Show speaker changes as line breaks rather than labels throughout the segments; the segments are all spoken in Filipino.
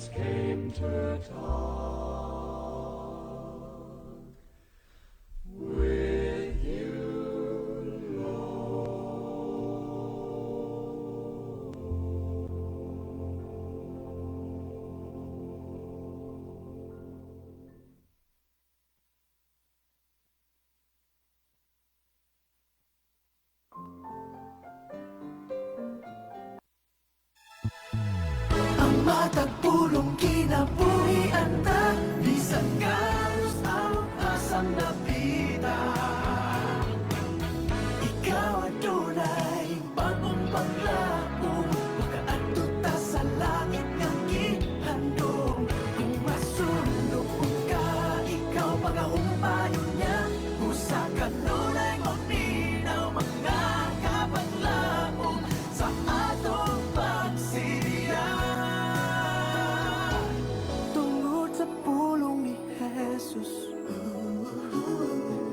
came to talk with you,
ang matagpulong kinabuhian ta, bisan kalos ang asang napita. Ikaw adunay bagong paglaom, makaadto ta sa langit nga gihandom. Kung masunog ka, ikaw pagahumpayon niya, usa ka nunay maminaw mga kapaglaom sa atong pagsiya. Tungod sa pulong ni Jesus,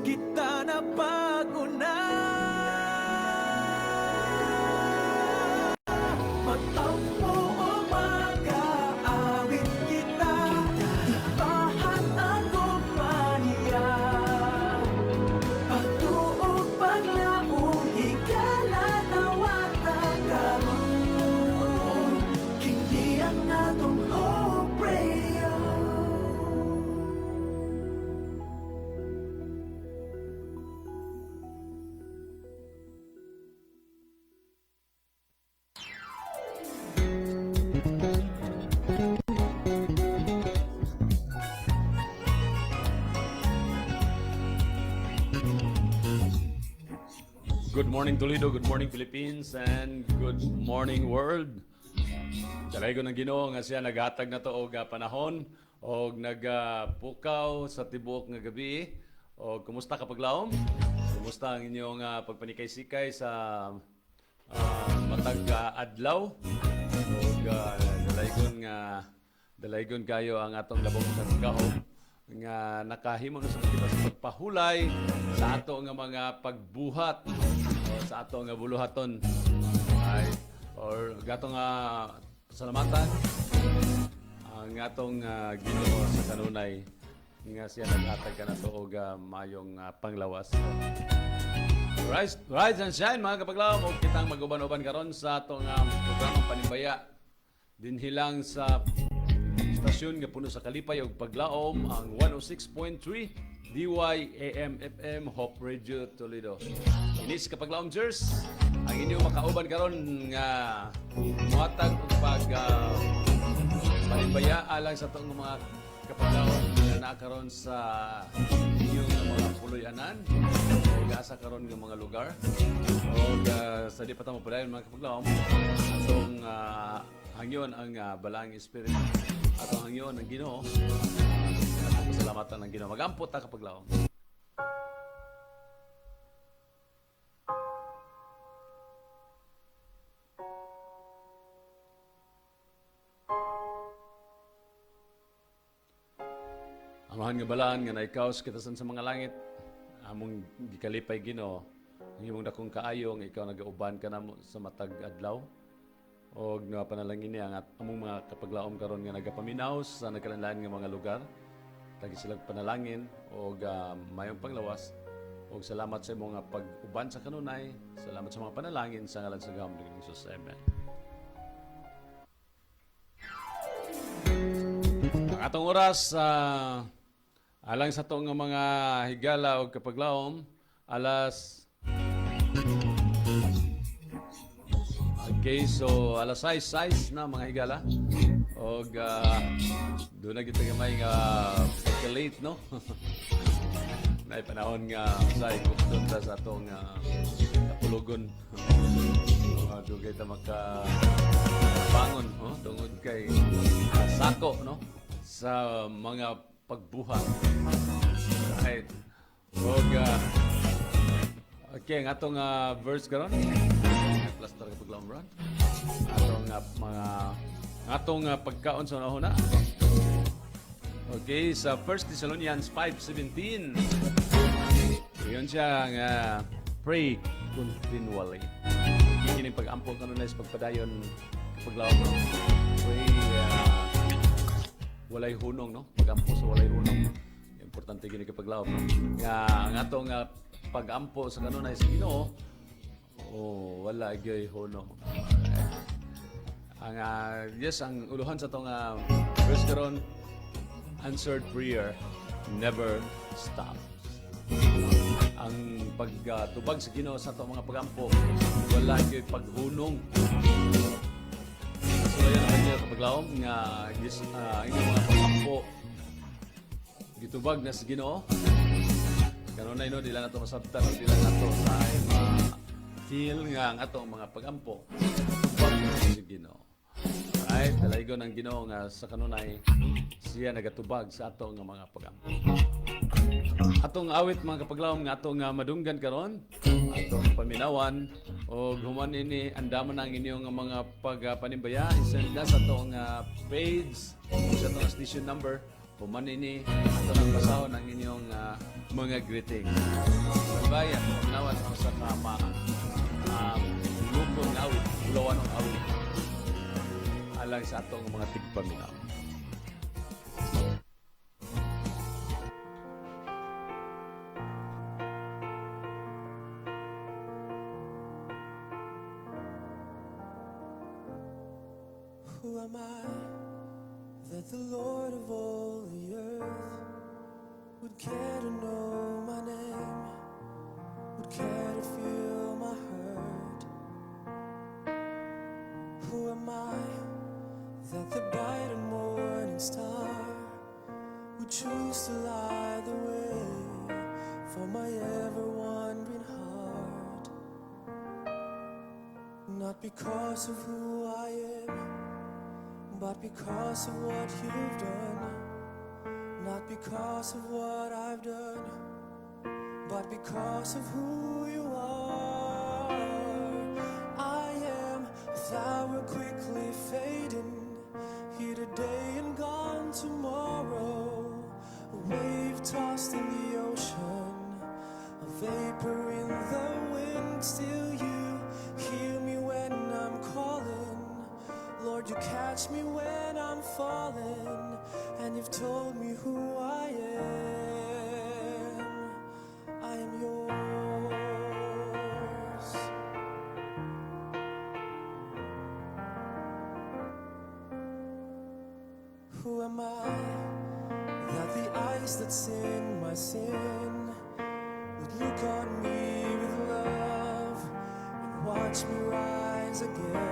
kita na paguna. Magtampo o mag-aawit kita, ibahan ang kumpanya. Pagtuog paglaong, higala nawata karon. Kini ang atong hope prayer.
Good morning Toledo, good morning Philippines, and good morning world. Dalay ko ng Ginoo nga siya naghatag na to og panahon og nagpukaw sa tibuok nga gabi. O kumusta kapaglaom? Kumusta ang inyong pagpanikay-sikay sa matag adlaw? Og dalaygon kayo ang atong labong sa kahom nga nakahimo na sa pagpahulay sa ato nga mga pagbuhat o sa ato nga buluhaton ay or gato nga salamatan ang atong Ginoo sa kanunay nga siya naghatag ka na to og mayong panglawas. Rise and shine mga kapaglaom, og kitang mag-uban-uban karon sa atong programang Panimbaya dinhi lang sa stasyon nga puno sa kalipay ug paglaom ang 106.3 DYAM FM Hope Radio Toledo. Inis kapaglaom Jers, ang inyong makauban karon nga muhatag og panimbaya alang sa atong mga kapaglaom nga nakaron sa inyong mga puloy-anan ug asa karon nga mga lugar. Og sa di pa ta mo padayon mga kapaglaom atong hangyon ang balaang espiritu at ang hangyon ng Ginoo. At pasalamatan ng Ginoo. Mag-ampot ta kapaglaom. Amahan nga balaan nga naikaos kita sa mga langit. Among gikalipay Ginoo. Ang imong dakong kaayo nga ikaw nagauban ka namo sa matag adlaw. O panalangin niya ang among mga kapaglaom karon nga nagapaminaw sa nagkalanlain nga mga lugar. Lagi silang panalangin o mayong panglawas. O salamat sa imong pag-uban sa kanunay. Salamat sa mga panalangin sa ngalan sa gahom ni Jesus. Amen. Ang atong oras alang sa itong mga higala o kapaglaom alas okay, so alas 6 na mga higala. O doon na kita gamay nga pagka-late, no? May panahon nga sa ikustod sa itong kapulugon. Doon kayo makabangon, no? Tungod kay sako, no? Sa mga pagbuhat. Right. O okay, ang atong verse karon. Plaster kapag lamran. Atong pagkaon sa unahuna. Okay, sa 1 Thessalonians 5:17. Yun siya nga pray continually. Kini pag-ampol kanunay sa pagpadayon kapag laom. Pray walay hunong, no? Pagampo sa walay hunong. Importante gini kapaglaom, no? Nga ang atong pagampo sa kanunay sa Ginoo, wala gyud hunong. Ang yes, ang uluhan sa tong verse karon, answered prayer never stops. Ang pagtubag sa Ginoo sa atong mga pagampo, wala gyud paghunong. So yan ang kanya kapaglaom nga yes, inyong mga pagampo gitubag na sa Ginoo. Kanunay no, dila nato masabtan, dila nato sa feel nga ang atong mga pagampo tubag na sa Ginoo. Right, dalaygon ang Ginoo nga sa kanunay siya nagatubag sa atong mga pagampo. Atong awit mga kapaglaom nga atong madunggan karon, atong paminawan o human ini andaman ang inyong mga pagpanimbaya isend na sa atong page sa atong station number. Human ini ato nang basahon ang inyong mga greetings. Bye at paminawan ang sa kama lupon nga awit, ulawan ng awit alang sa atong mga tigpaminaw.
Who am I that the Lord of all the earth would care to know my name, would care to feel my hurt? Who am I that the bright and morning star would choose to light the way for my ever-wandering heart? Not because of who I am, but because of what you've done. Not because of what I've done, but because of who you are. I am a flower quickly fading, here today and gone tomorrow. A wave tossed in the ocean, a vapor in the wind. Still you hear me when I'm calling. Lord, you catch me when I'm falling, and you've told me who I am. I am yours. Who am I that the eyes that sin my sin would look on me with love and watch me rise again?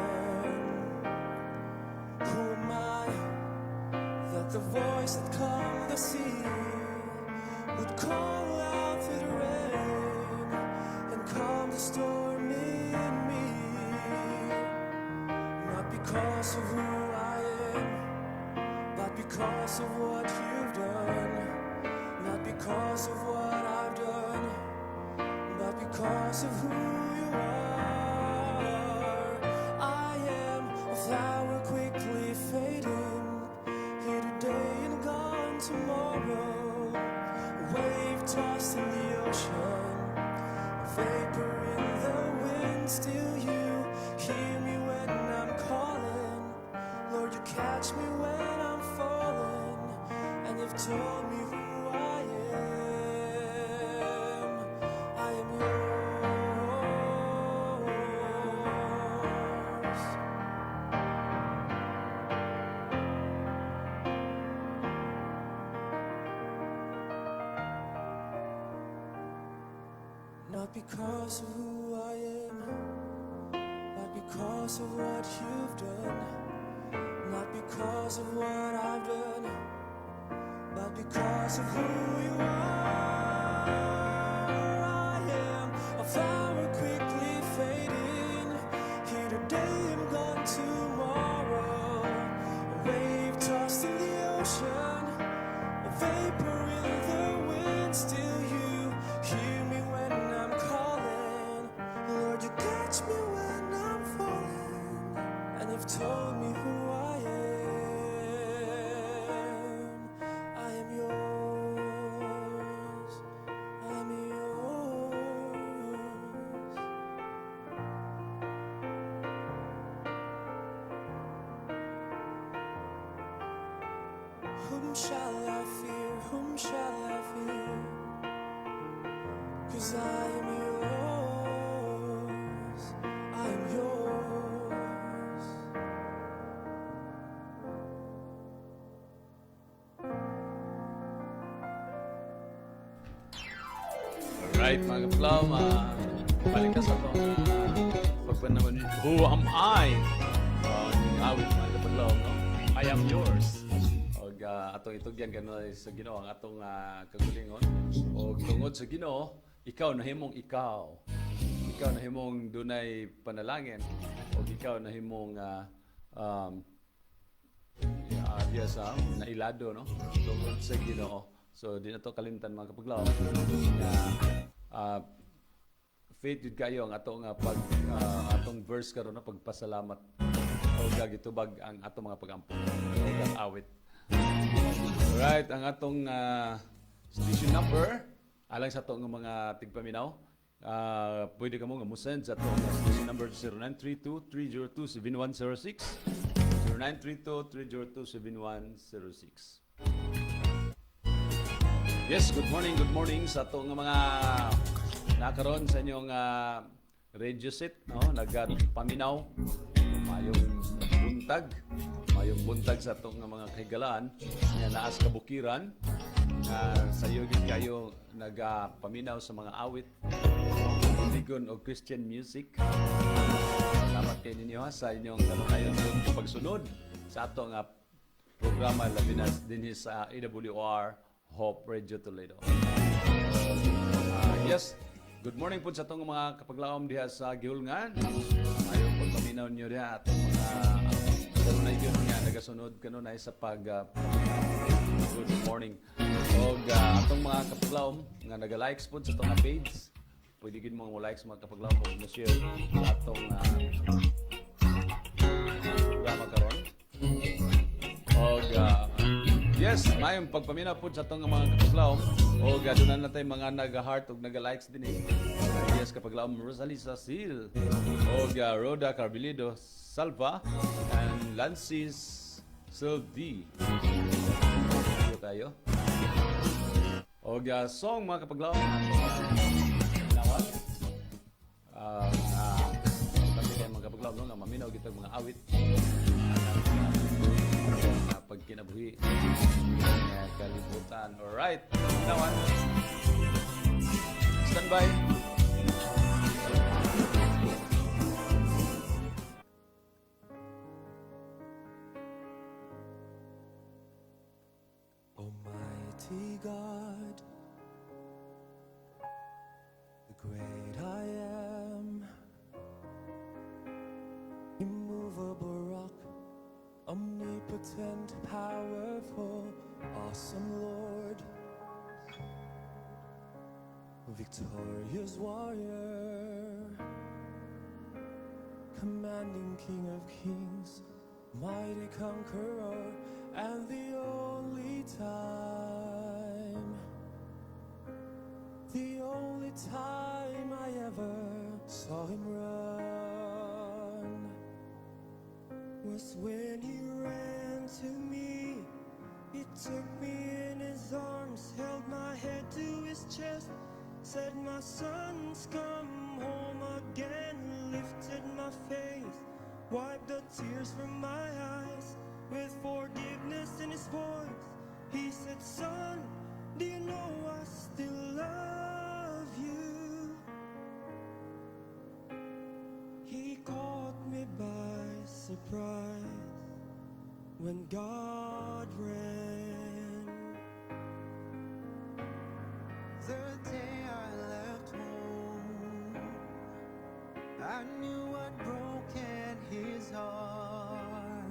Who am I that the voice that calmed the sea would call out through the rain and calm the storm in me? Not because of who I am, but because of what you've done. Not because of what I've done, but because of who you are. I am a flower quickly fading, here today and gone tomorrow. A wave tossed in the ocean, a vapor in the wind. Still you hear me when I'm calling. Lord, you catch me when I'm falling, and you've told me who I am. I am yours. Not because of who I am, but because of what you've done. Not because of what I've done, but because of who you are. I am a flower quickly fading, here today and gone tomorrow. A wave tossed in the ocean, a vapor in the wind. Still you hear me when I'm calling. Lord, you catch me when I'm falling, and you've told me who I am. I am yours. I'm yours. Whom shall I fear? Whom shall I fear? 'Cause I am yours. I am yours.
Alright, mga kaplaw, balik ka sa itong pagpanaman. Who am I? Ang awit, mga kaplaw, no? I am yours. O atong itugyan gano'n sa Ginoo ang atong kagulingon. O tungod sa Ginoo, ikaw na himong ikaw. Ikaw na himong dunay panalangin. O ikaw na himong nailado, no? Tungod sa Ginoo. So, di na to kalimtan mga kapaglaw. Faith yun kayo ang atong atong verse karon na pagpasalamat o gagitubag ang atong mga pag-ampon o awit. Alright, ang atong station number alang sa atong mga tigpaminaw. Pwede ka mo nga musend sa atong station number 0932-302-7106 0932-302-7106. Yes, good morning sa itong mga nakaroon sa inyong radio set, no? Nagpaminaw, mayong buntag sa itong mga kahigalaan na naas kabukiran, sa iyo din kayo nagpaminaw sa mga awit, ligon o Christian music. Salamat kayo ninyo sa inyong kanunayon pagsunod sa itong programa labi na din sa AWR Hope Radio Toledo. Yes, good morning po sa itong mga kapaglaom diha sa Gihulngan. Ayaw pagpaminaw nyo diha at mga kanunay yun nga nagasunod kanunay sa good morning. O atong mga kapaglaom nga nag-likes po sa itong page. Pwede gid mo likes mga kapaglaom o share sa atong programa karon. O yes, mayong pagpamina po sa itong mga kapaglaom o gadunan natin mga nag-heart o nag-likes din eh. Yes, kapaglaom Rosalie Sasil o Roda Carbilido Salva and Lancis Silvi. Ito tayo. O song mga kapaglaom nawal. Kami kayo mga kapaglaom no, nga maminaw kita mga awit. Pagkinabuhi kalibutan. Alright, naman. Stand by.
Almighty God, the great I am, immovable rock, omnipotent, powerful, awesome Lord, victorious warrior, commanding King of kings, mighty conqueror, and the only time I ever saw him run was when he ran to me. He took me in his arms, held my head to his chest, said, "My son's come home again," lifted my face, wiped the tears from my eyes, with forgiveness in his voice. He said, "Son, do you know I still love you?" He caught me by surprise when God ran. The day I left home, I knew I'd broken his heart,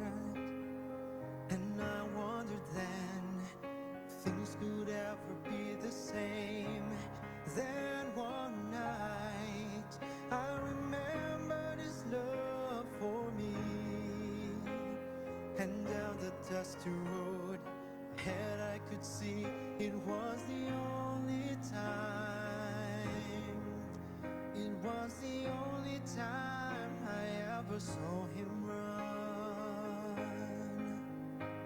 and I wondered then if things could ever be the same. Then one night I remembered his love for me, and down the dusty road ahead I could see it was the only time. It was the only time I ever saw him run.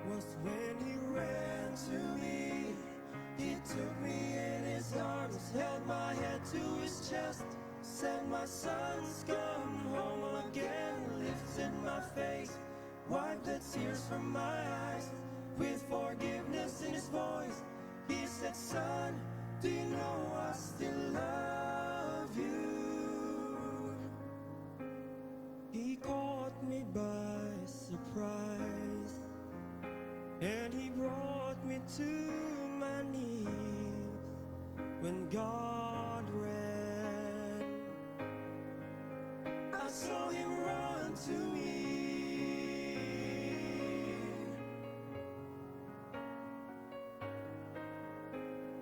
was when he ran to me. He took me in his arms, held my head to his chest, said, "My son's come home again," lifted my face, wiped the tears from my eyes, with forgiveness in his voice. He said, "Son, do you know I still love you?" He caught me by surprise, and he brought me to my knees. When God ran, I saw him run to me.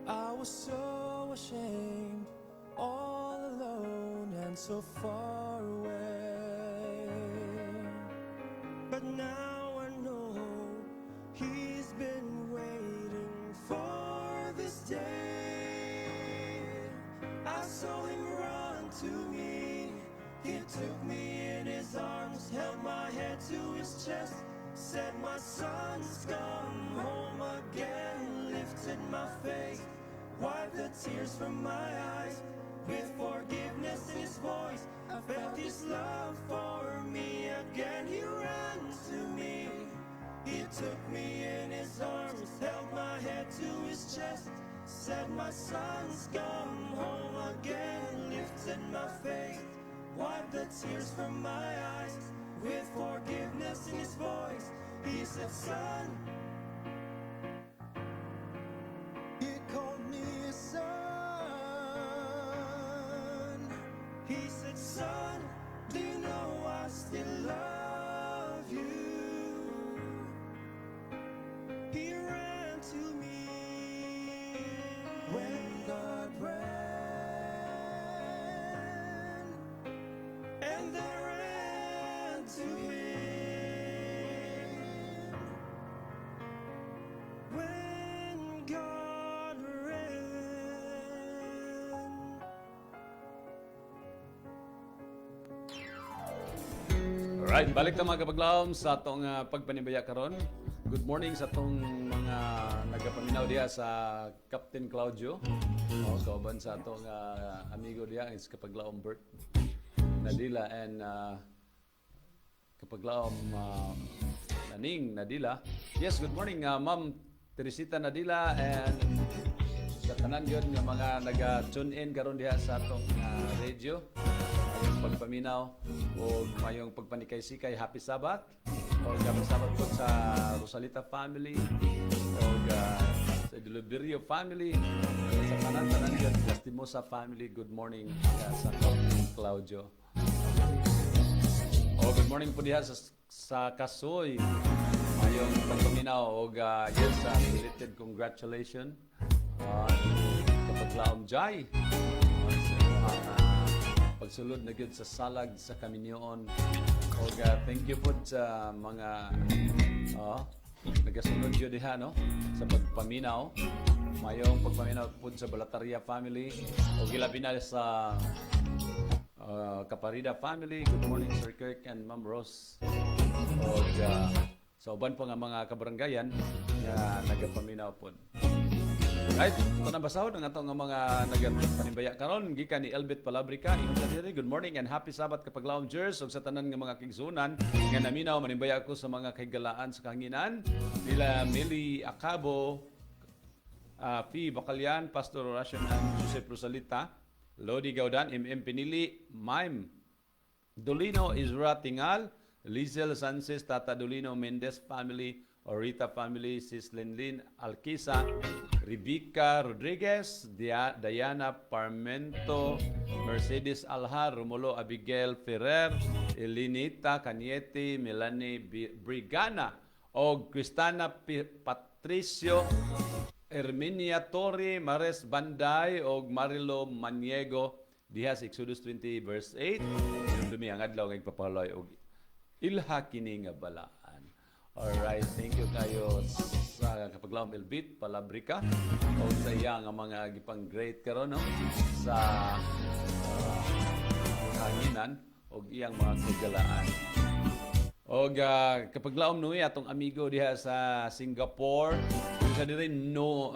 I was so ashamed, all alone and so far away. But now I know he's been waiting for this day. I saw him run to me. He took me in his arms, held my head to his chest, said, "My son's come home again," lifted my face, wiped the tears from my eyes, with forgiveness in his voice. I felt his love for me again. He ran to me. He took me in his arms, held my head to his chest, said, "My son's come home again," lifted my face, wiped the tears from my eyes, with forgiveness in his voice. He said, "Son," he called me a son. He said, "Son, do you know I still love you?" He ran to me when God ran, and they ran to him. When God ran.
Alright, balik na mga kapaglaom sa atong pagpanibaya karon. Good morning sa atong mga nagapaminaw diha sa Captain Claudio. Kauban sa atong amigo diha is kapaglaom Bert Nadila and kapaglaom Naning Nadila. Yes, good morning Ma'am Teresita Nadila and sa tanan yun nga mga naga-tune in karon diha sa atong radio. Mayong pagpaminaw o mayong pagpanikay-sikay. Happy Sabbath. O happy Sabbath po sa Rosalita family o sa Deliverio family, sa tanan-tanan dyan, Lastimosa family. Good morning sa Claudio. O good morning po diha sa Kasoy. Mayong pagpaminaw o yes, belated congratulations kapag laom Jai. Pagsulod na gyud sa salag sa Kaminyoon. Og thank you po sa mga nagasunod gyud diha no sa pagpaminaw. Mayong pagpaminaw po sa Balataria family og ilabi na sa Caparida family. Good morning Sir Kirk and Ma'am Rose. Og sa uban pa nga mga kabaranggayan nga nagapaminaw po. Right, ito na basahod ang atong mga nagpanibaya karon gikan ni Elbit Palabrica. Ingon sa diri, good morning and happy Sabbath kapaglaom Jers ug sa tanan nga mga kigsunan nga naminaw manimbaya ko sa mga kahigalaan sa kahanginan nila Mili Acabo, Fi Bacalian, Pastor Horacio and Joseph Rosalita, Lodi Gaudan, MM Pinili, Mime Dolino Isra Tingal, Lizel Sanchez, Tata Dolino Mendez family, Orita family, Sis Linlin Alquisa, Rebecca Rodriguez, Diana Parmento, Mercedes Alhar, Romulo Abigail Ferrer, Elinita Caniete, Melanie Brigana, o Cristana Patricio, Herminia Torre, Mares Banday, o Marilo Maniego, diha sa Exodus 20 verse 8. Yung dumi ang adlaw ng papaloy og ilha kini nga balaan. Alright, thank you kayo sa kapaglaom Elbit Palabrica o sa iya nga mga gipang great karon no sa hanginan o iyang mga kagalaan. O kapag laom nuwi atong amigo diha sa Singapore, sa diri no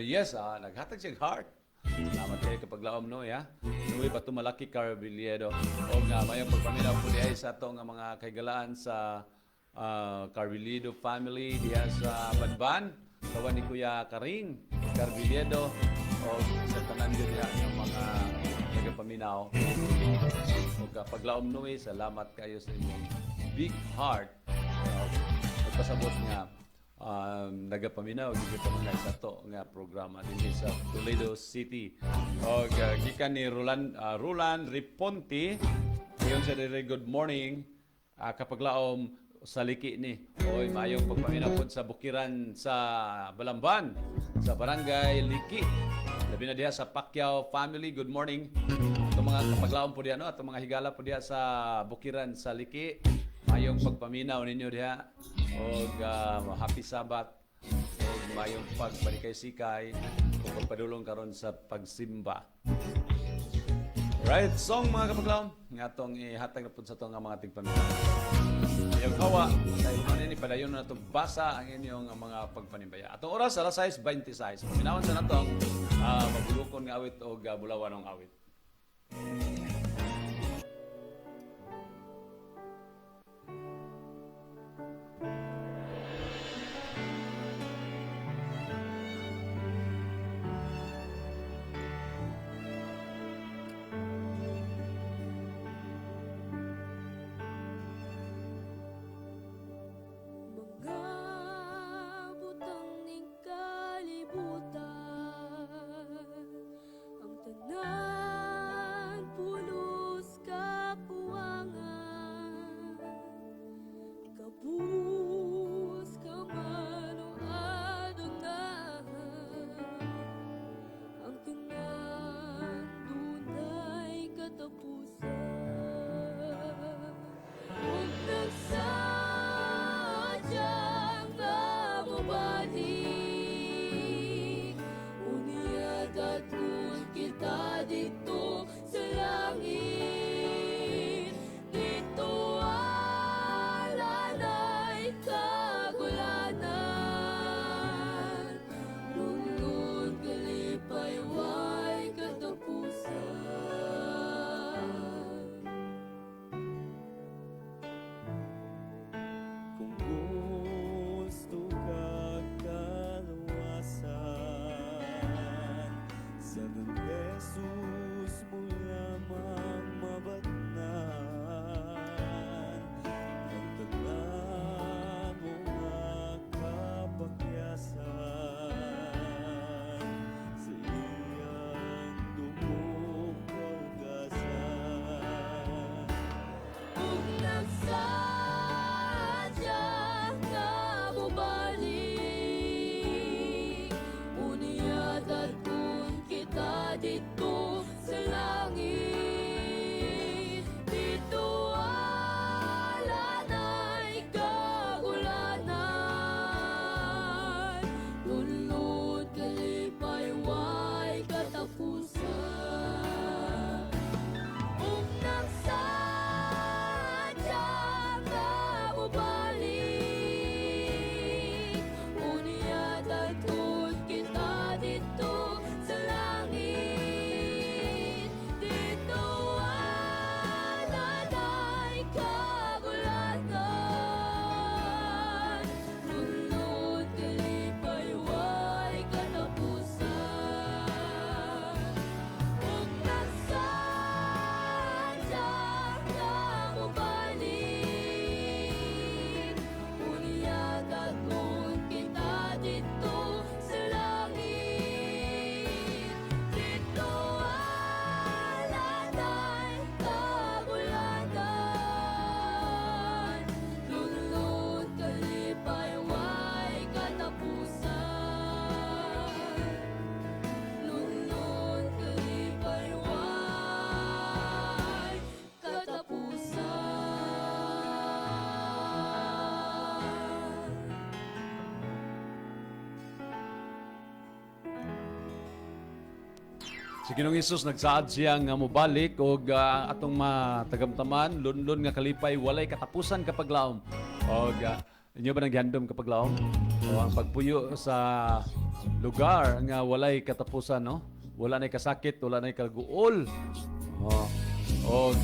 yes naghatag siya heart. Salamat kayo kapag laom no ya. Nuwi pa malaki Carbiliedo. O nga mayong pagpaminaw po diha sa ato nga mga kaigalaan sa Carbiliedo family diha sa Banban. Kawan ni Kuya Karing Carbiliedo o sa tanan yun diha ng mga nagapaminaw. O kapag laom nuwi, salamat kayo sa inyong big heart. Nagpasabot nga nagapaminaw gid kami sa to nga programa dinhi sa Toledo City. Og gikan ni Roland Riponti, ayon sa dire good morning. Kapag laom sa liki ni oy mayong pagpaminaw pod sa bukiran sa Balamban sa barangay Liki. Labi na diha sa Pacquiao family, good morning. Atong mga kapaglaom po diha no, atong mga higala po diha sa bukiran sa Liki. Mayong pagpaminaw ninyo diha og happy Sabbath og mayong pagbalikay-sikay ug pagpadulong karon sa pagsimba. Right, song mga kapaglaom nga atong ihatag na pud sa to nga mga tigpaminaw. Yung kawa, dahil man ini padayon na itong basa ang inyong mga pagpanimbaya. Atong oras, alas 6:26. Paminawan sa natong mabulukon nga awit o bulawan ng awit.
Mga butang ning kalibutan, ang tanan puno
Si Ginoong Hesus nagsaad siya nga mobalik og atong matagamtaman lunlon nga kalipay walay katapusan kapag laom. Og inyo ba naghandom kapag laom? O ang pagpuyo sa lugar nga walay katapusan, no? Wala nay kasakit, wala nay kaguol. Og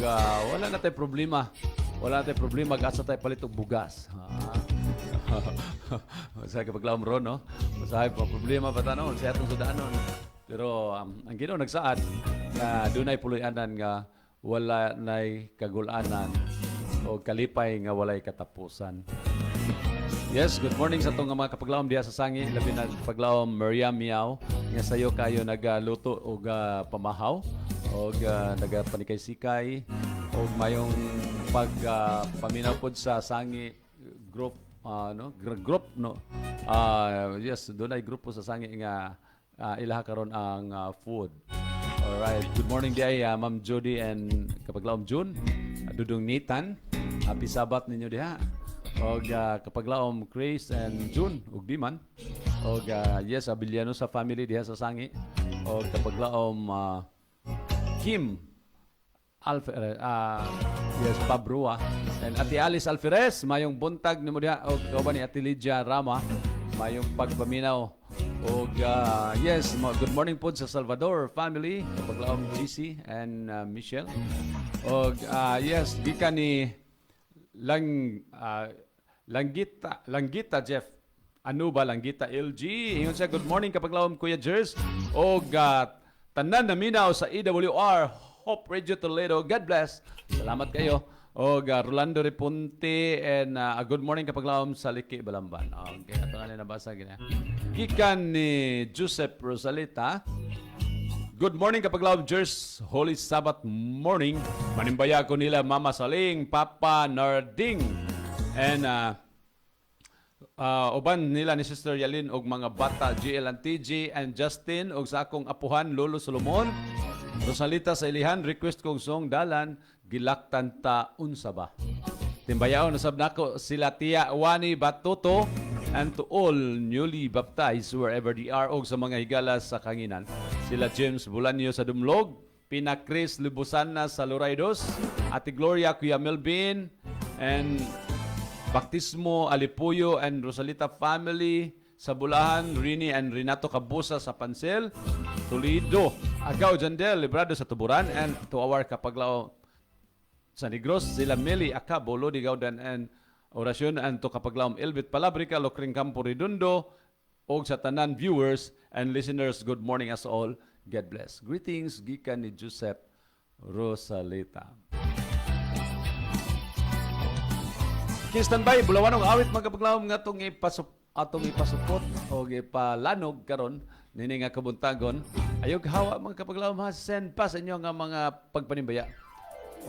wala na tay problema. Wala na tay problema asa tay palit og bugas. Sa kapag laom ron, no? Masahay pa problema pa tanon sa atong sudanon. Pero ang Ginoo nagsaad nga dunay puloy-anan nga wala nay kagulanan o kalipay nga walay katapusan. Yes, good morning sa itong mga kapaglawom diha sa Sangi, labi na kapaglawom Maria Miao nga sayo kayo nagaluto og pamahaw og nagapanikay-sikay og mayong paminaw pod sa Sangi group yes, dunay grupo sa Sangi nga ilaha karon ang food. Alright, good morning diay Ma'am Jody and kapaglawom June, Dudong Nathan, happy Sabat ninyo diha. Og kapaglawom Chris and June ug Diman. Og yes, Abiliano sa family diha sa Sangi. Og kapaglawom Kim yes, Pabrua and Ate Alice Alferez, mayong buntag nimo diha og kauban ni Ate Lydia Rama, mayong pagpaminaw. Og yes, good morning po sa Salvador family, kapaglawom GC and Michelle. Og yes, gikan ni Langgita Jeff. Ano ba Langgita LG? Ingon siya, good morning kapaglawom Kuya Jers. Og tanan na minaw sa EWR Hope Radio Toledo. God bless. Salamat kayo. Og Rolando Repunte and good morning kapaglawom sa Liki Balamban. Okay, ato na nabasa gina. Gikan ni Joseph Rosalita. Good morning kapaglawom Jers. Holy Sabbath morning. Manimbaya ko nila Mama Saling, Papa Narding. And uban nila ni Sister Yalin og mga bata GL and TG and Justin og sa akong apuhan Lolo Solomon. Rosalita sa ilihan request kong song dalan gilaktan ta unsa ba. Timbayaw na sab nako sila Tia Wani Batuto and to all newly baptized wherever they are og sa mga higala sa kanginan. Sila James Bulanyo sa Dumlog, Pina Chris Lubusana sa Loraidos, Ate Gloria Kuya Melvin and Baptismo Alipuyo and Rosalita family sa Bulahan, Rini and Renato Cabusa sa Pansel, Toledo, Agaw Jandel, Librado sa Tuburan, and to our kapaglaw sa Negros, sila Meli Acabo, Lodi Gaudan, and Orasyon, and to kapaglawom Elbit Palabrica, Lokring Campo Redondo, og sa tanan viewers and listeners, good morning as all. God bless. Greetings, gikan ni Joseph Rosalita. Standby, bulawan og awit magkapaglawom nga itong ipasupot o ipalanog karon nini nga kabuntagon. Ayog hawa mga kapaglawom ha, send pa sa inyo nga mga pagpanimbaya.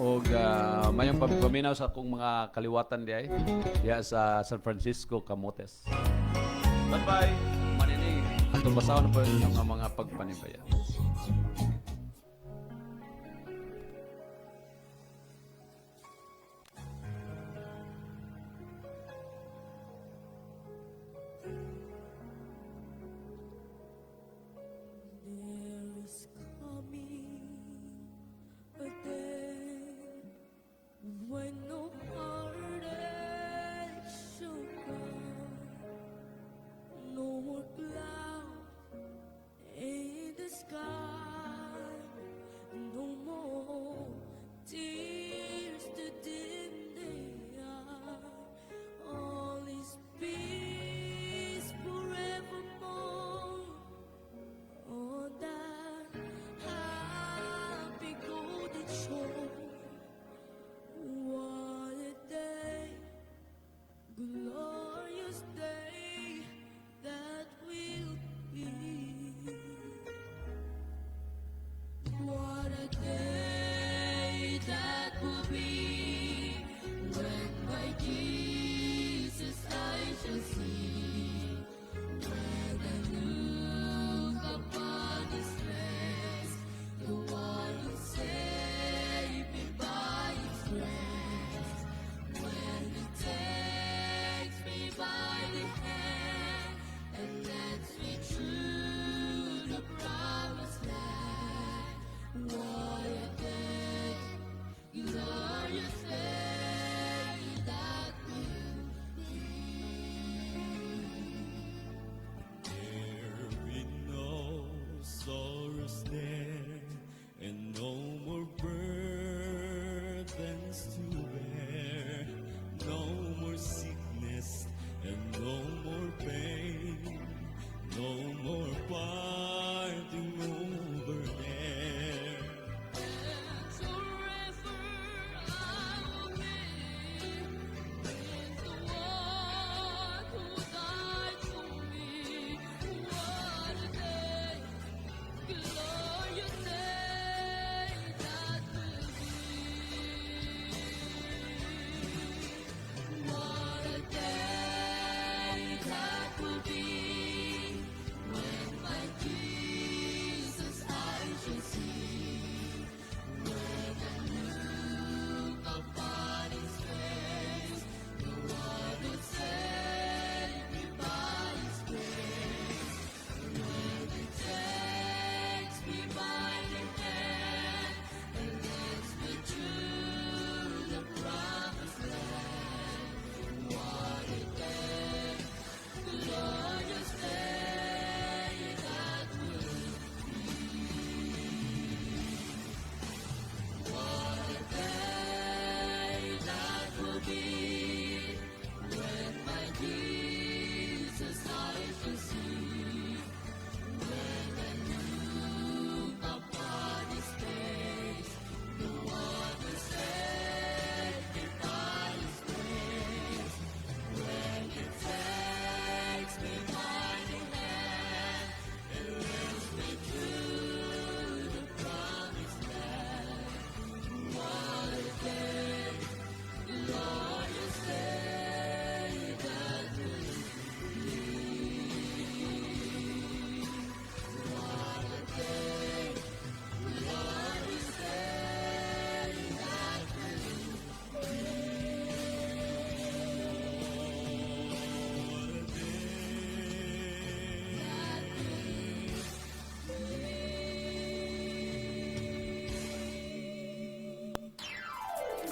O mayong paminaw sa akong mga kaliwatan diya sa San Francisco, Camotes. Bye-bye. Manini, atong basahon po yung mga pagpanimbaya.
When no heartache shall come, no more cloud in the sky.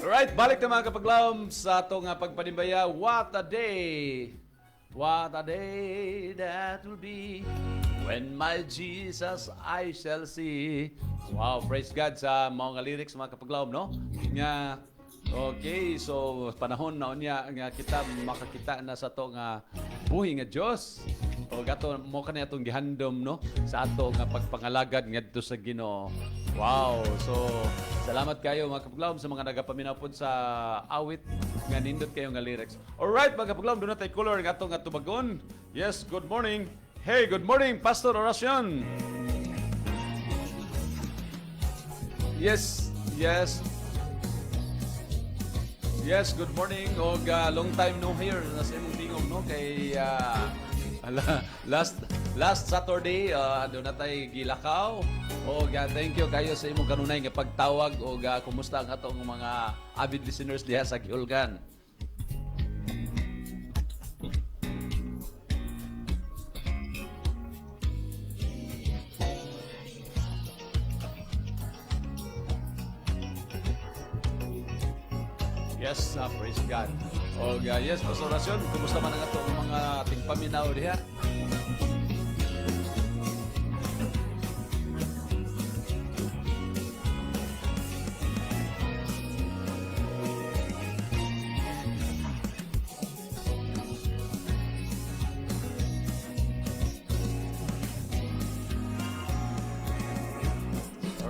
Alright, balik na mga kapaglawom sa itong pagpanimbaya. What a day! What a day that will be when my Jesus I shall see. Wow, praise God sa mga lyrics mga kapaglawom, no? Nga, okay, so panahon na unya nga kita makakita na sa ito nga buhi nga Diyos. O gato mo ka na itong gihandom, no? Sa ato nga pagpangalagad nga dito sa Ginoo. Wow, so salamat kayo mga kapaglawom sa mga nagapaminaw po sa awit nga nindot kayo nga lyrics. Alright mga kapaglawom, doon na tayo color nga itong tubagon. Yes, good morning. Hey, good morning, Pastor Oracion. Yes, yes. Yes, good morning. O long time no here sa imong tingog, no? Kay last Saturday doon na tayo gilakaw. O thank you kayo sa imong kanunay nga pagtawag o kumusta ang atong mga avid listeners diha sa Gihulgan. Yes, praise God. O yes, Pastor Oracion, kumusta man ang atong mga tingpaminaw diha?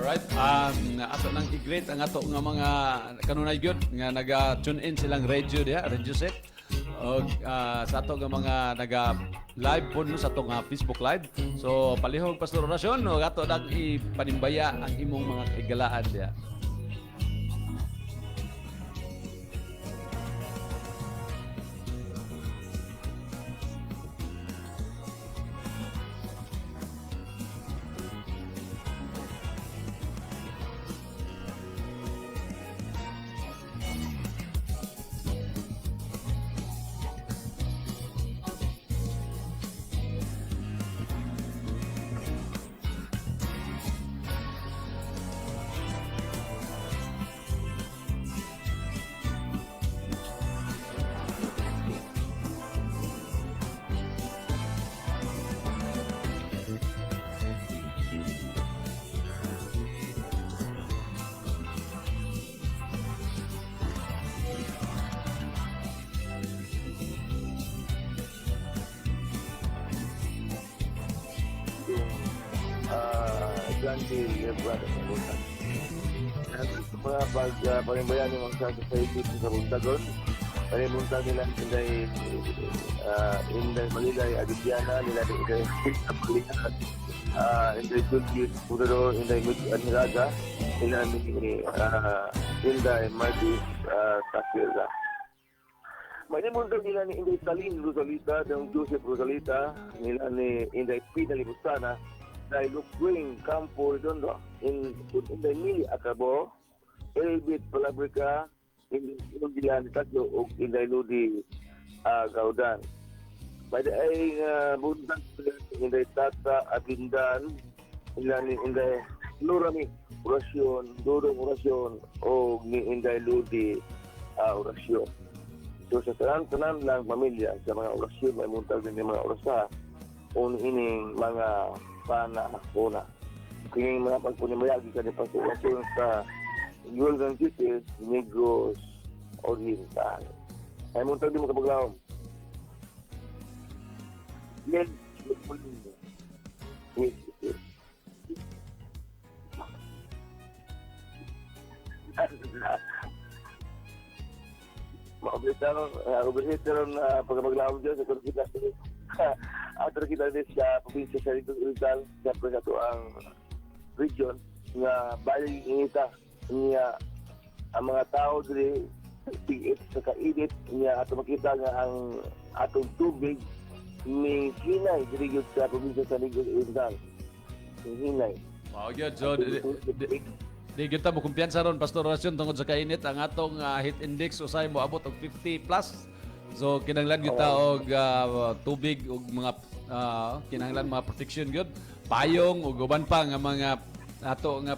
Alright, ato nang i-greet ang ato nga mga kanunay gyud nga naga-tune in silang radio diha, radio set. O sa ato nga mga naga-live po no, sa ato nga Facebook Live. So palihog Pastor Oracion, no, ato nang ipanimbaya ang imong mga kaigalaan diha.
Gandhi, your brother sa Buntag. Mga panimbayan ng mga society sa Buntagon, panimuntag nila Inday Malilay, Adityana, nila Inday Malilay, Inday Julius, Pudaro, Inday Admiraga, nila Inday Martis, Takirga. Manimuntag nila ni Inday Talin Rosalita, ng Joseph Rosalita, nila ni Inday Pina Libustana, dahil Lukwing, Campo, Redondo, Inday Mili Acabo, Elbit Palabrica, Inday Dilan Tatlo, o Inday Ludi Gaudan. Pada ay buntag Inday Tata Abindan, Inday Lurami Orasyon, Dudong Orasyon, o ni Inday Ludi Orasyon. So sa tanan lang pamilya sa mga orasyon, may muntag din yung mga orasa, ining mga panahona. Kaya mga pagpunimayagi ka ni Pastor Oracion sa Golden City, Negros, oriental. Ay mo tawag di mo kapaglawom. Yes, yes, yes. Maoblisaron na pagkapaglawom dyan sa kita. Ato kita din sa probinsya sa Rizal, siyempre sa ito ang region nga bali ingita niya ang mga tao diri tigit sa kainit niya ato makita nga ang atong tubig may hinay diri gyud sa probinsya sa Rizal. Hinay.
Mao gyud so di gyud ta mo kumpiyansa ron Pastor Rasyon tungod sa kainit ang atong heat index usay mo abot og 50 plus. So kinahanglan gyud ta og tubig og mga kinahanglan mga protection gyud, payong ug uban pa nga mga ato nga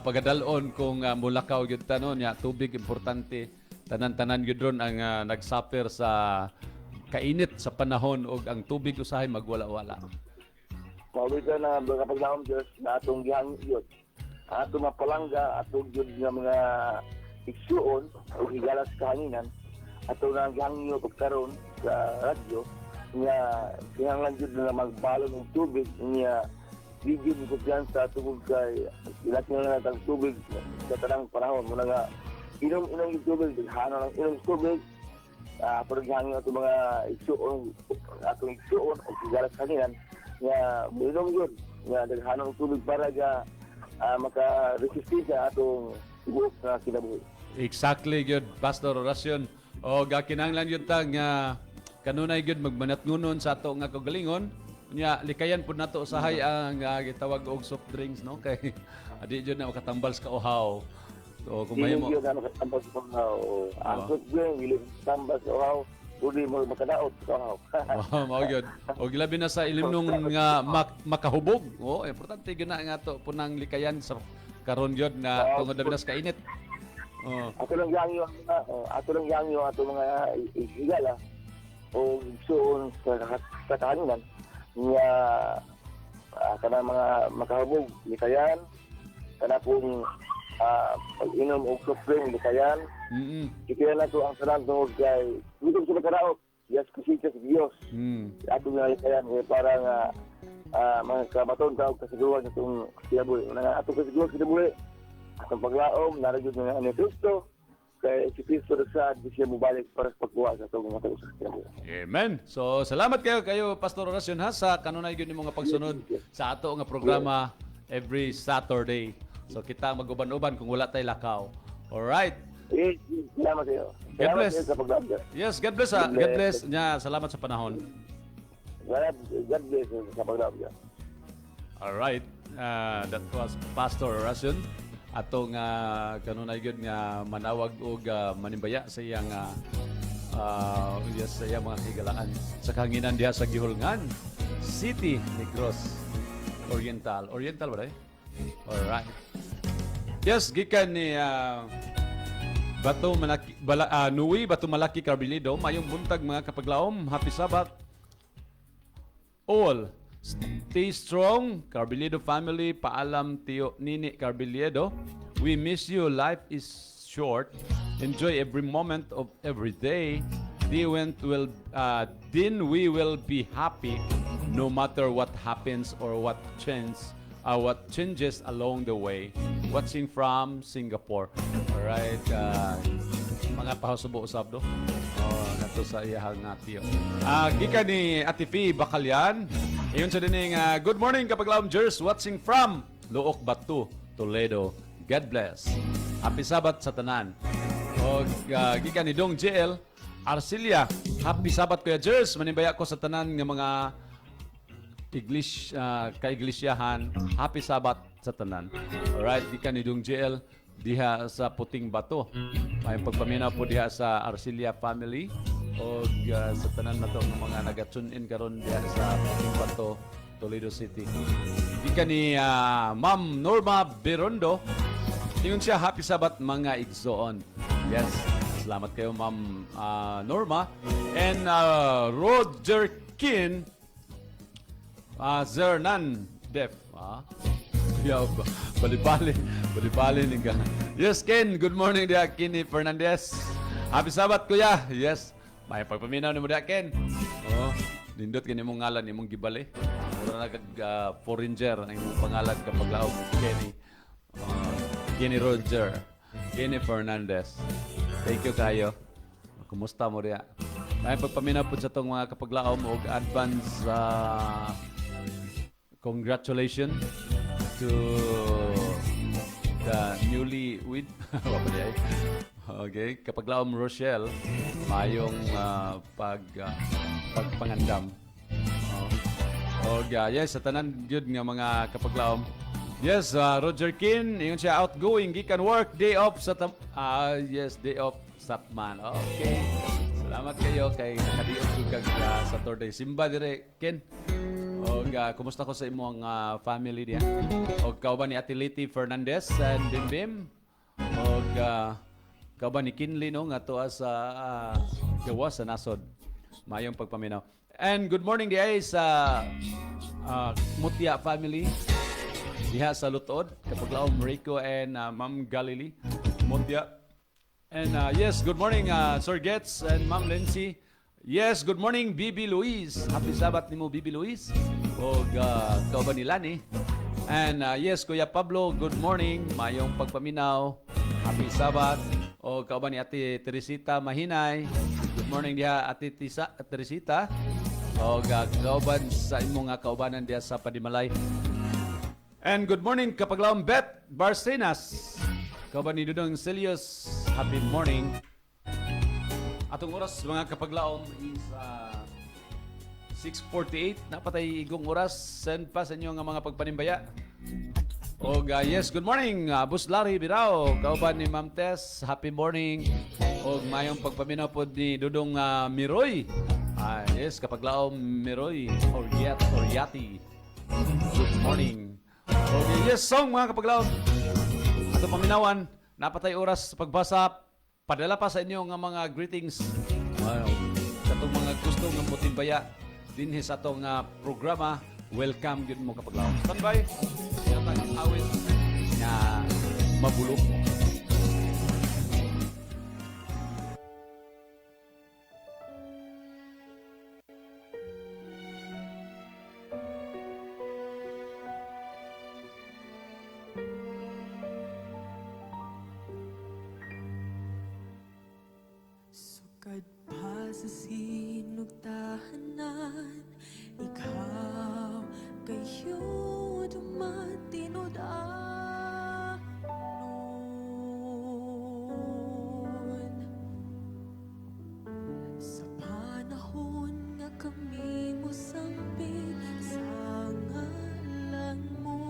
pagadalon kung mulakaw gyud ta no nya tubig importante tanan-tanan gyud ron ang nagsuffer sa kainit sa panahon ug ang tubig usahay magwala-wala.
Mawita na kapaglawom Diyos na atong gihangyo yun. Atong mapalangga, atong yun nga mga iksuon o higalas kahanginan, atong nga gihangyo pagkaroon sa radyo, nga kinahanglan yun na magbalon ng tubig, nga bigyan ng kumpiyansa tungkol kay ilakin na natin tubig sa tanang panahon. Muna nga, inom yung tubig, hano ng inom tubig, pero gihangyo atong mga iksuon, atong iksuon o higalas kahanginan, nga minom yun nga daghanang tubig para ga maka-resistensya atong buok na kinabuhi.
Exactly gyud Pastor Rasyon. O kinahanglan gyud ta nga kanunay gyud magmanatngunon sa ato nga kagalingon. Nya likayan pud nato usahay ang gitawag og soft drinks no kay adi gyud na makatambal sa kauhaw. So kung mahimo
Hindi yun na makatambal sa kauhaw. Ang soft drink, hindi tambal sa kauhaw. Pwede mo makadaot sa kauhaw.
mao gyud. Og labi na sa ilim nung nga makahubog. Oh, importante gyud na nga to punang likayan sa karon gyud nga tungod labi na sa kainit. Oh.
Ato lang yangyo ato mga higala o igsuon sa kahaningan nga kana mga makahubog likayan kana pong pag-inom o soft drink likayan. Kaya na ito ang sarang tungkol kay dito sa magkaraot. Yes, kasi sa Diyos. Ato nga likayan kaya parang mga kabaton tawag kasiguran sa itong kinabuhi. Ato kasiguran sa kinabuhi. Atong paglaom, naragod nga ni Cristo. Kaya si Cristo nagsad, di siya mubalik para sa pagkuha sa itong mga sa kinabuhi.
Amen. So salamat kayo Pastor Rasyon ha sa kanunay gyud nimo nga pagsunod sa ato nga programa every Saturday. So kita maguban-uban kung wala tay lakaw. All right.
Yes, salamat kayo.
God bless.
Salamat kayo sa paglaom.
Yes, God bless. God bless. Nya, salamat sa panahon.
God bless sa paglaom.
All right. That was Pastor Rasyon. Atong kanunay gyud nga manawag og manimbaya sa iyang sa iyang mga higalaan sa kahanginan diha sa Gihulngan City, Negros Oriental. Oriental ba day? All right. Yes, gikan ni Bato Malaki Nui Bato Malaki Carbilido, mayong buntag mga kapaglaom. Happy Sabbath all. Stay strong, Carbilido family. Paalam Tio Nini Carbilido. We miss you. Life is short. Enjoy every moment of every day. Then we will be happy no matter what happens or what changes along the way. Watching from Singapore. Alright. Mga pahasubo usab do. Nato sa iyahang tiyo. Gika ni Ate Fee Bacalian. Iyon sa dining good morning kapaglaom Jers, watching from Luok Batu, Toledo. God bless. Happy Sabbath sa tanan. O gika ni Dong JL Arcilia. Happy Sabbath Kuya Jers. Manimbaya ko sa tanan nga mga kaiglisyahan. Happy Sabbath sa tanan. Alright, gika ni Dong JL diha sa Puting Bato. May pagpaminaw po diha sa Arcilia family. O sa tanan na to ng mga nagatune in karon diha sa Puting Bato, Toledo City. Gika ni Ma'am Norma Berondo. Ingon siya, Happy Sabbath mga igsoon. Yes, salamat kayo Ma'am Norma. And Roger Kin Zernan Def. Bali-bali ni ka. Yes, Ken. Good morning, dia Kenny Fernandez. Happy Sabat, kuya. Yes. May pagpaminaw ni mo, dia Ken. Oh, nindot kini mong ngalan, imong gibali. Mura na kag foreigner ang imong pangalan kapag laog, Kenny. Kenny Roger. Kenny Fernandez. Thank you kayo. Kumusta mo dia? May pagpaminaw po sa itong mga kapaglaom o advance congratulations to the newly with okay, kapaglaom Rochelle, mayong pagpangandam. Yes, sa tanan gyud nga mga kapaglaom. Yes, Roger Kin, ingon siya outgoing, gikan work, day off sa yes, day off Satman. Okay. Salamat kayo kay nakadiot jud kag Saturday. Simba dire, Ken. Og kumusta ko sa imong family diya? Og kauban ni Ate Liti Fernandez and Bimbim. Og kauban ni Kinley no nga tuwa sa gawas sa nasod. Mayong pagpaminaw. And good morning diay sa Mutia family. Diha sa Lutod, kapaglaom Rico and Ma'am Galili Mutia. And yes, good morning Sir Gets and Ma'am Lindsay. Yes, good morning, Bibi Luis. Happy Sabat ni mo, Bibi Luis. O kauban ni Lani. And yes, Kuya Pablo, good morning. Mayong pagpaminaw. Happy Sabat. O kauban ni Ate Teresita Mahinay. Good morning diha, Ate Teresita. O kauban sa imong kaubanan diha sa Padimalay. And good morning, kapaglaong Beth Barcenas. Kauban ni Dudong Celius. Happy morning. Atong oras mga kapaglaom is 6:48. Napatay igong oras. Send pa sa inyo nga mga pagpanimbaya. O yes, good morning, Bus Larry Birao. Kauban ni Ma'am Tess. Happy morning. O mayong pagpaminaw po ni Dudong Miroy. Yes, kapaglaom Miroy. Oryati. Good morning. Okay, yes, song mga kapaglaom. Atong paminawan. Napatay oras sa pagbasa. Padala pa sa inyo nga mga greetings. Katong mga gusto nga motimbaya dinhi sa atong programa. Welcome gyud mo kapaglaom. Standby. Yata ang awit nga mabulok mo.
Sukad pa sa sinugtahanan, ikaw kayo dumatinood noon. Sa panahon nga kami mo sambit sa ngalan mo,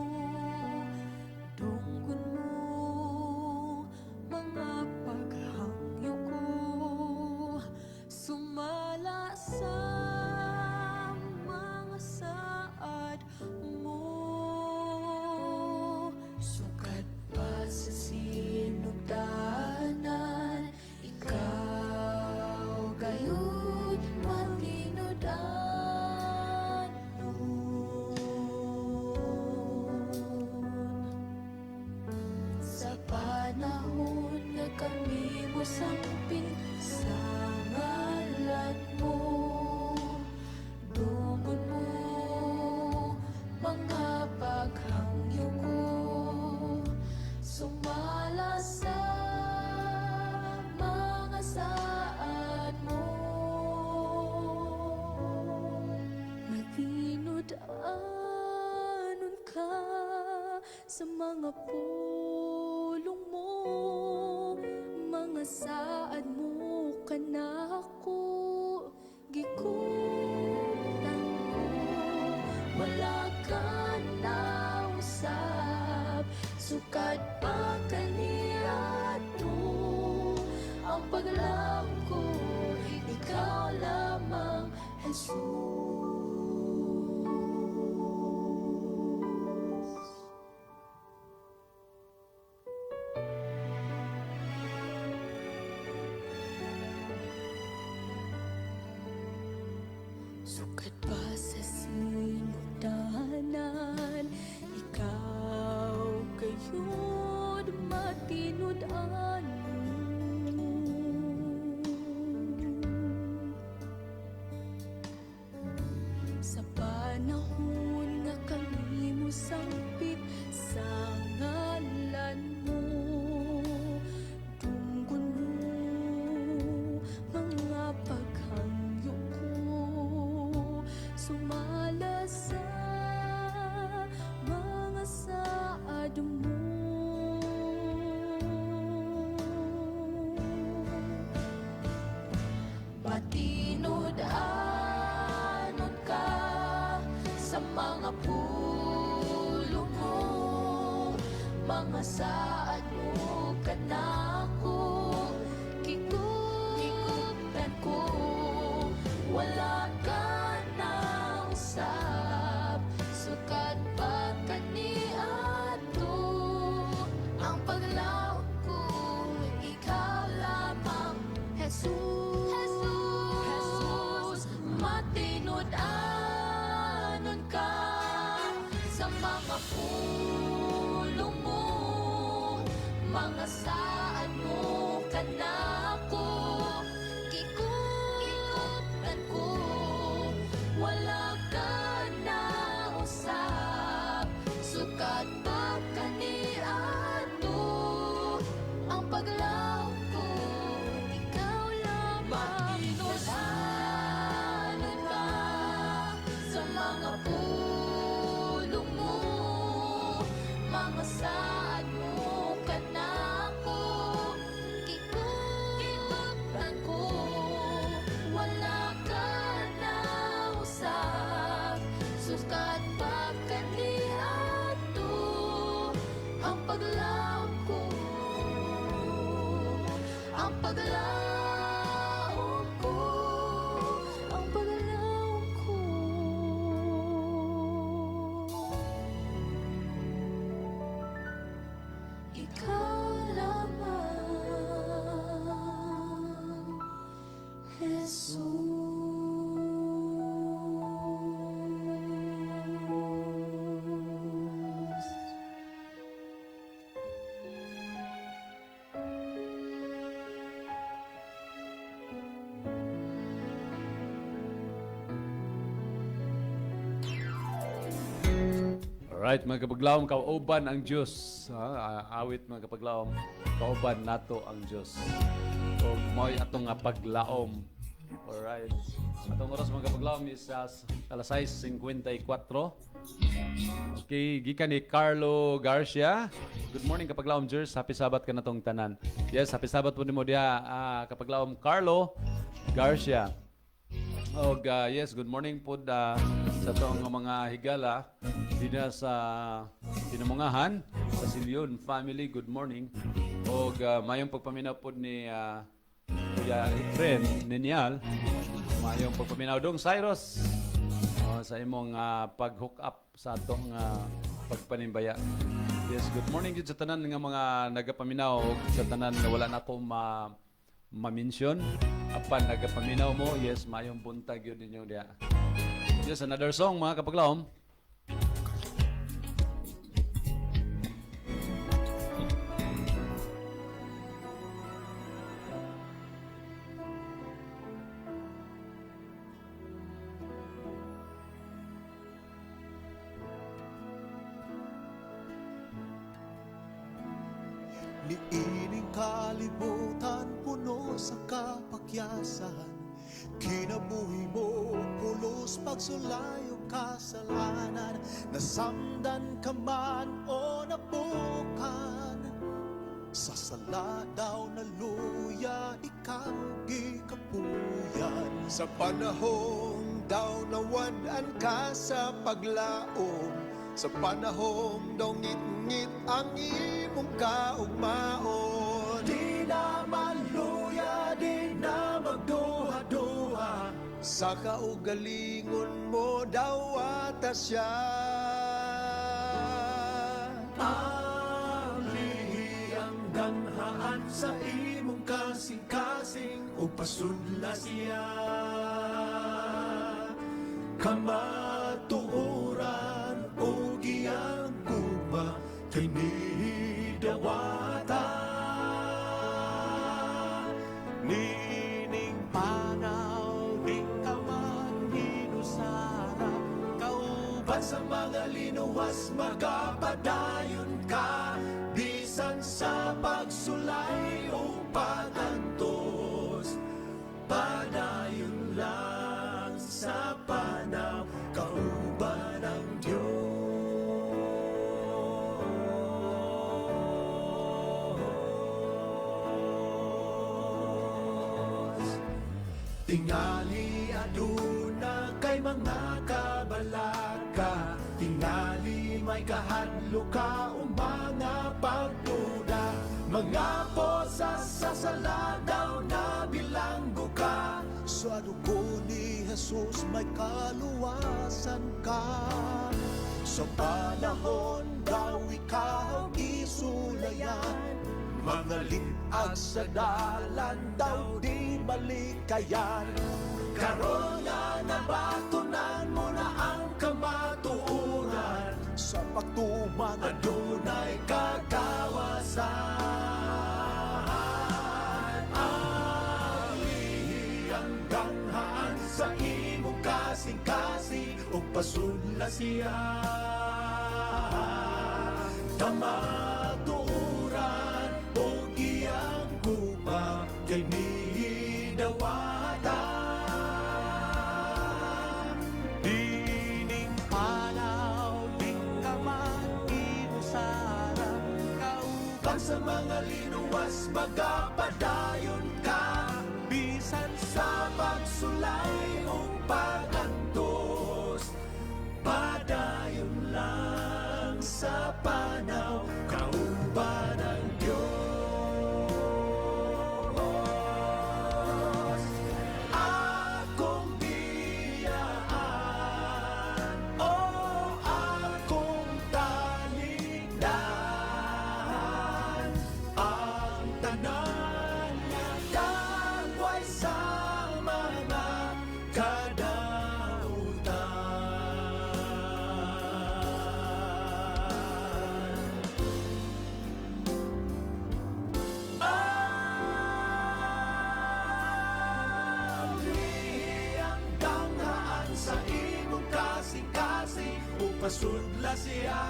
dunggon mo mga paghangyo ko, sumala sa mga saad mo. Sukat pa sa sinugdanan, ikaw gayon matinodan noon. Sa panahon nga kami mo samping sa ngalan mo, dungon mo mga paghangyo ko, sumala sa mga saad mo. Matinodanon ka sa mga pulong mo, mga saad mo kanako gikutan ko, wala ka na usab, sukat pa kaniya to ang paglaom ko, ikaw lamang Jesus. Sukat pa sa sinugdanan, ikaw kayo tinud-anon sa panahon nga kami mo sangpit sa ngalan mo. Dunggon mo mga paghangyo ko, sumala sa mga saad mo. Batinod-anon ka sa mga pulo mo, mga saad mo kanako, kikutan ko, wala ka na usab, sukat pa kaniadto, ang paglaot ko, ikaw lamang, Jesus. Matinod-anon ka sa mga pulo mo, mga saad mo kanako, kikutan ko, wala ka na usab, sukat pa kaniadto, ang paglaot ko, ikaw lamang. Matinod-anon ka sa mga pulo mo, mga saad mo kanako, kikutan ko, wala ka na usab, sukat pa kaniadto, ang paglaot ko, ang paglaot ko, ang paglaot ko. Ikaw lamang, Jesus.
Alright, mga kapaglawom, kauban ang Diyos. Awit mga kapaglawom, kauban nato ang Diyos. O mo'y atong nga paglaom. Alright. Atong oras mga kapaglawom is alas 6:54. Okay, gikan ni Carlo Garcia. Good morning kapaglawom, Jers. Happy Sabat ka na tong tanan. Yes, happy Sabat po ni mo diha, kapaglawom Carlo Garcia. Og yes, good morning po sa tong mga higala dito sa Pinamungahan, sa Silyon family. Good morning. Og mayong pagpaminaw po ni Kuya Efren Nenial. Mayong pagpaminaw dong Cyrus sa imong pag-hook up sa atong pagpanimbaya. Yes, good morning gid sa tanan nga mga nagapaminaw og sa tanan nga wala na ako ma-mention. Apan nagapaminaw mo, yes, mayong buntag yun ninyo diya. Yes, another song mga kapaglawom.
Liining kalibutan, puno sa kapakyasan. Kinabuhi mo, pulos pagsulay o kasalanan. Nasamdan ka man o nabukan, sa sala daw na luya, ikaw gikapuyan. Sa panahon daw nawadan ka sa paglaom, sa panahon daw ngit-ngit ang imong kaugmaon. Di na maluya, di na magduha-duha, sa kaugalingon mo daw atas siya. Alihiyang ganhaan sa imong kasing-kasing, o pasudla siya. Kamatuoran o giyang kuba, kay nidawatan. sa mga linuwas magapadayon ka, bisan sa pagsulay o pagantos, padayon lang sa panaw, kauban ng Diyos. Tingali aduna kay mga kabalaka, tingali may kahadlo ka o mga pagduda, mga posa sa sala daw na bilanggo ka. Sa dugo ni Jesus may kaluwasan ka, sa panahon daw ikaw isulayan, mga liag sa dalan daw di malikayan. Karon nga nabatunan mo na ang kamatuoran, sa pagtumang adunay kagawasan. Ang lihiyang ganghaan sa imong kasing-kasing o pasunla siya, kamatuoran o iyang kuma kay midawata. Dining panaw, di ka mag-inusara, kauban sa mga linuwas magapadayon ka, bisan sa pagsulay o pagantos, padayon lang sa panaw, kauban ng Diyos. Akong biyaan o akong taligdan, ang tanan nga dagway sa mga kadautan. Ang lihiyang ganghaan sa imong kasing-kasing upasudla siya,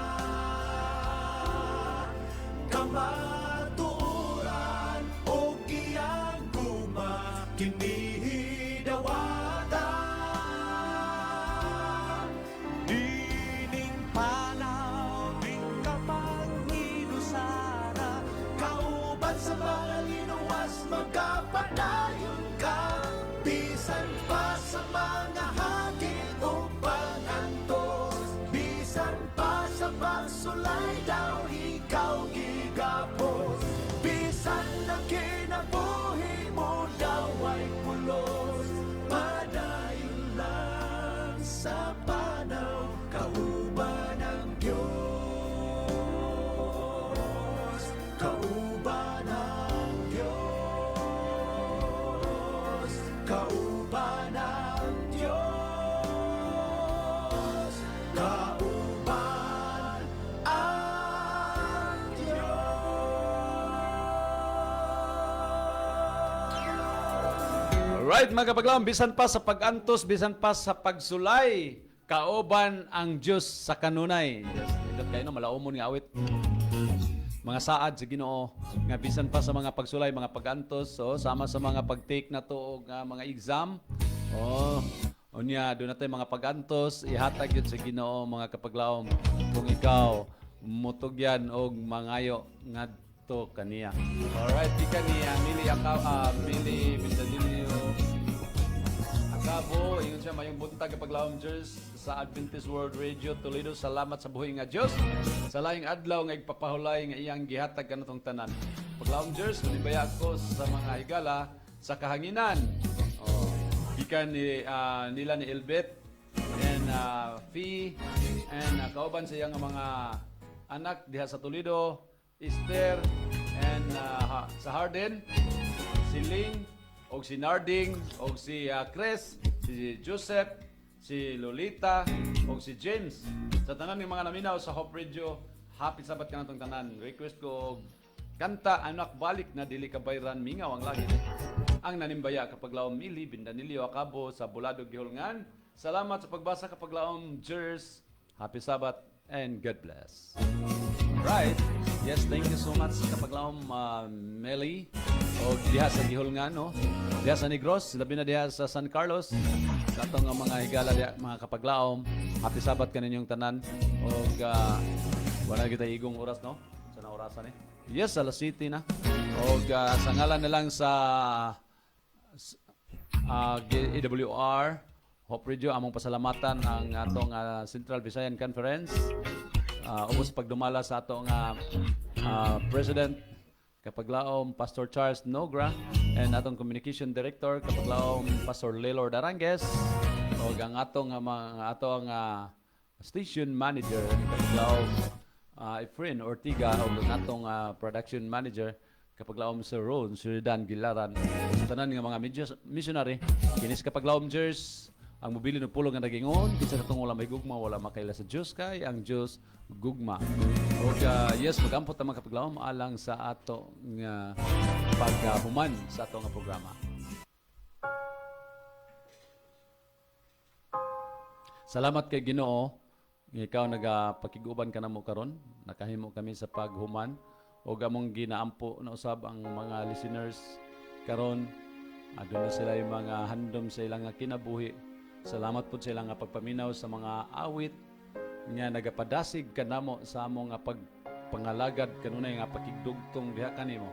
kamatuoran o iyang guma kinihidawata. Dining panaw, di ka pang-inusara, kauban sa mga linuwas magapadayon ka, bisan pa sa mga hagit o pangantos, bisan pa sa pagsulay daw ikaw gigapos, bisan na kinabuhi mo daw ay pulos, padayon lang sa panaw, kauban ng Diyos, kauban ng Diyos, kauban ng Diyos, kauban ang Diyos.
Alright mga kapaglaom, bisan pa sa pagantos, bisan pa sa pagsulay, kaoban ang Diyos sa kanunay. Yes, idot kayo no, malaumon nga awit. Mga saad sa Ginoo nga bisan pa sa mga pagsulay, mga pagantos, so sama sa mga pagtake na to og mga exam. Unya doon natin mga pagantos, ihatag yun sa Ginoo mga kapaglaom kung ikaw mutugyan og mangayo ngadto kaniya. Alright, di kaniya Mili Bindadilio Akabo, ingon siya mayong buntag kapaglaom Diyos sa Adventist World Radio Toledo. Salamat sa buhay nga Diyos. Sa laing adlaw nga igpapahulay nga iyang gihatag kanatong tanan. Paglaom Diyos, nibaya ako sa mga higala sa kahanginan. Gikan ni nila ni Elbet and Fee and kauban sa iyang mga anak diha sa Toledo, Esther and sa Harden, si Ling og si Narding og si Chris, si Joseph, si Lolita og si James. Sa tanan ng mga naminaw sa Hope Radio, happy Sabat kanatong tanan. Request ko og kanta Anak Balik na Dili Kabayran Mingaw ang Langit. Ang nanimbaya kapaglaom Mili Bindanilio Akabo sa Buladog Gihulngan. Salamat sa pagbasa kapaglaom Jers Happy Sabbath and God bless. Right. Yes, thank you so much sa kapaglaom Meli o diha sa Gihulngan, no? Diha sa Negros, labi na diha sa San Carlos. Katong nga mga higala diha, mga kapaglaom. Happy Sabbath kaninyong tanan. O wala kita igong oras, no? Sa na orasan eh. Yes, alas City na. O sa ngalan na lang sa AWR, Hope Radio, among pasalamatan ang atong Central Visayan Conference. Ubos pagdumala sa atong President kapaglaom Pastor Charles Nogra and atong Communication Director kapaglaom Pastor Lelor Daranges o ang atong Station Manager kapaglaom Efren Ortiga o ang atong Production Manager kapaglaom Sir Ron Suridan Gilaran sa tanan nga mga missionary kinis kapaglaom Jers ang mobili ng pulong nga nagingon kinsa natong wala may gugma wala makaila sa Dios kay ang Dios gugma. O yes, magampot ang mga kapaglaom alang sa ato nga paghuman sa ato nga programa. Salamat kay Ginoo ikaw nagapakiguban ka namo karon nakahimo kami sa paghuman o among ginaampo na usab ang mga listeners karon aduna sila yung mga handom sa ilang kinabuhi. Salamat po sa ilang pagpaminaw sa mga awit nga nagapadasig kanamo sa among pagpangalagad kanunay nga pakigdugtong diha kanimo.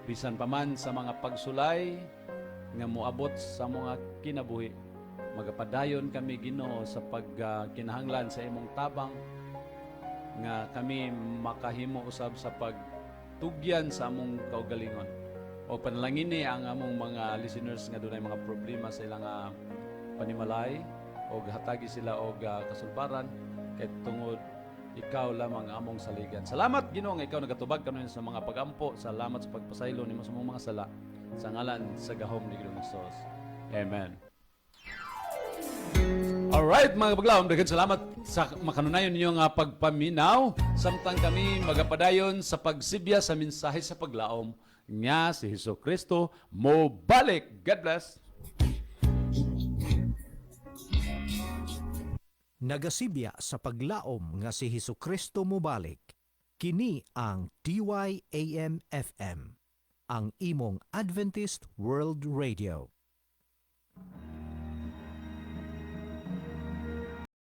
Bisan pa man sa mga pagsulay nga moabot sa mga kinabuhi. Magapadayon kami Ginoo sa pagkinahanglan sa imong tabang nga kami makahimo usab sa pagtugyan sa among kaugalingon. O panalangin ni ang among mga listeners nga dunay mga problema sa ilang panimalay o hatagi sila og kasulbaran kay tungod ikaw lamang among saligan. Salamat Ginoo nga ikaw nagatubag kanon sa mga pagampo. Salamat sa pagpasaylo nimo sa mga sala sa ngalan sa gahom ni Ginoong Hesus. Amen. Alright mga kapaglaom, daghang salamat sa makanunayon ninyong pagpaminaw samtang kami magapadayon sa pagsibya sa mensahe sa paglaom nga si Hesukristo mo balik. God bless.
Nagasibya sa paglaom nga si Hesukristo mobalik. Kini ang DYAM FM, ang imong Adventist World Radio.